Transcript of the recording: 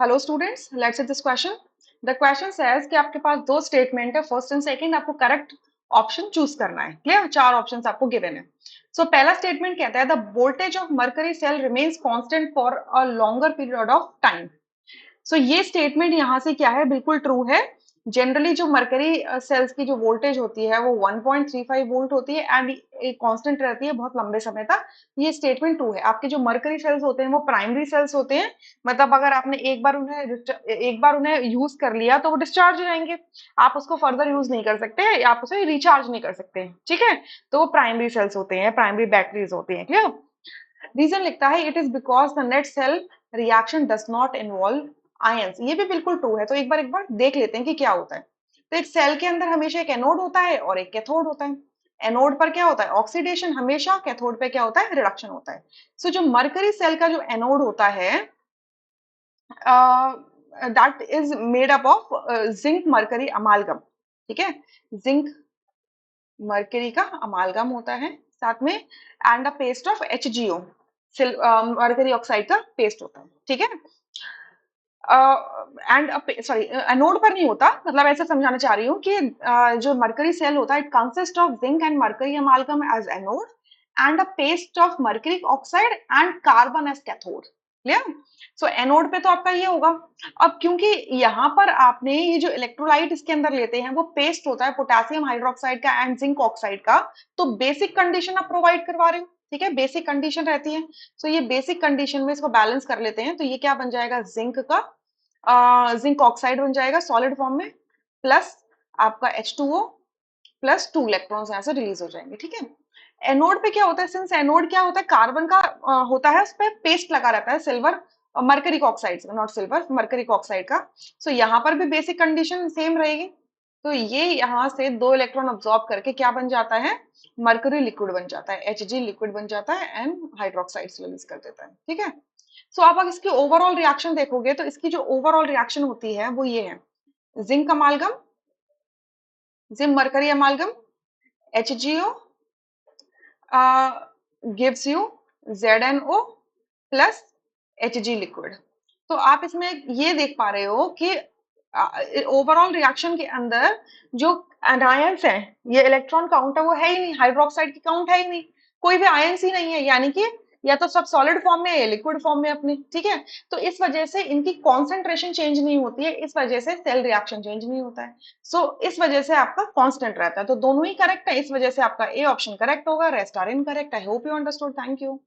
Hello students, let's see this question. The question says कि आपके पास दो स्टेटमेंट है, फर्स्ट एंड सेकंड। आपको करेक्ट ऑप्शन चूज करना है। क्लियर? चार ऑप्शंस आपको गिवन है। सो पहला स्टेटमेंट कहता है the voltage of mercury cell remains constant for a longer period of time. So ये स्टेटमेंट यहाँ से क्या है, बिल्कुल ट्रू है। जनरली जो मरकरी सेल्स की जो वोल्टेज होती है वो 1.35 वोल्ट होती है एंड एक कांस्टेंट रहती है बहुत लंबे समय तक। ये स्टेटमेंट ट्रू है। आपके जो मरकरी सेल्स होते हैं वो प्राइमरी सेल्स होते हैं। मतलब अगर आपने एक बार उन्हें यूज कर लिया तो वो डिस्चार्ज हो जाएंगे। आप उसको फर्दर यूज नहीं कर सकते, आप उसे रिचार्ज नहीं कर सकते। ठीक है? तो वो प्राइमरी सेल्स होते हैं, प्राइमरी बैटरीज होती हैं। क्लियर? रीजन लिखता है it is because the net cell reaction does not involve ions. ये भी बिल्कुल ट्रू है। तो एक बार देख लेते हैं कि क्या होता है। तो एक सेल के अंदर हमेशा एक एनोड होता है और एक कैथोड होता है। एनोड पर क्या होता है? ऑक्सीडेशन हमेशा। कैथोड पे क्या होता है? रिडक्शन होता है। सो जो मरकरी सेल का जो एनोड होता है that is made up of zinc mercury अमालगम। ठीक है? जिंक मरकरी का अमालगम होता है साथ में, and a paste of HgO, mercury oxide का पेस्ट होता है। ठीक है? एंड सॉरी, एनोड पर नहीं होता, मतलब ऐसे समझाना चाह रही हूँ कि जो मरकरी सेल होता है it consist of zinc and mercury amalgam as anode and a paste of mercury oxide and carbon as cathode. Clear? So anode पे तो आपका ये होगा। अब क्योंकि यहाँ पर आपने ये जो इलेक्ट्रोलाइट इसके अंदर लेते हैं वो पेस्ट होता है पोटेशियम हाइड्रोक्साइड का एंड जिंक ऑक्साइड का, तो बेसिक कंडीशन आप प्रोवाइड करवा रहे हो। ठीक है? बेसिक कंडीशन रहती है। सो ये बेसिक कंडीशन में इसको बैलेंस कर लेते हैं, तो ये क्या बन जाएगा? जिंक का जिंक ऑक्साइड बन जाएगा सॉलिड फॉर्म में, प्लस आपका H2O प्लस 2 इलेक्ट्रॉन्स यहाँ से रिलीज हो जाएंगे। ठीक है? एनोड पे क्या होता है? सिंस एनोड क्या होता है, कार्बन का होता है, उस पर पेस्ट लगा रहता है silver mercury oxide, not silver, mercury oxide का। सो यहाँ पर भी बेसिक कंडीशन सेम रहेगी। तो ये यहाँ से दो इलेक्ट्रॉन अब्सॉर्ब करके क्या बन जाता है? मरकरी लिक्विड बन जाता है, Hg लिक्विड बन जाता है एंड हाइड्रोक्साइड रिलीज कर देता है। ठीक है? सो आप अगर इसकी ओवरऑल रिएक्शन देखोगे तो इसकी जो ओवरऑल रिएक्शन होती है वो ये है। Zinc अमालगम, zinc mercury अमालगम, HgO gives you ZnO plus Hg liquid. तो आप इसमें ये देख पा रहे हो कि ओवरऑल रिएक्शन के अंदर जो आयंस हैं, ये इलेक्ट्रॉन काउंट है वो है ही नहीं, हाइड्रोक्साइड की काउंट है ही नहीं, कोई भी आयंस ही नहीं है। यानी कि या तो सब सॉलिड फॉर्म में है या लिक्विड फॉर्म में अपने। ठीक है? तो इस वजह से इनकी कॉन्सेंट्रेशन चेंज नहीं होती है, इस वजह से सेल रिएक्शन चेंज नहीं होता है। इस वजह से आपका कांस्टेंट रहता है। तो दोनों ही करेक्ट है, इस वजह से आपका ए ऑप्शन करेक्ट होगा, rest are incorrect. I hope you understood. Thank you.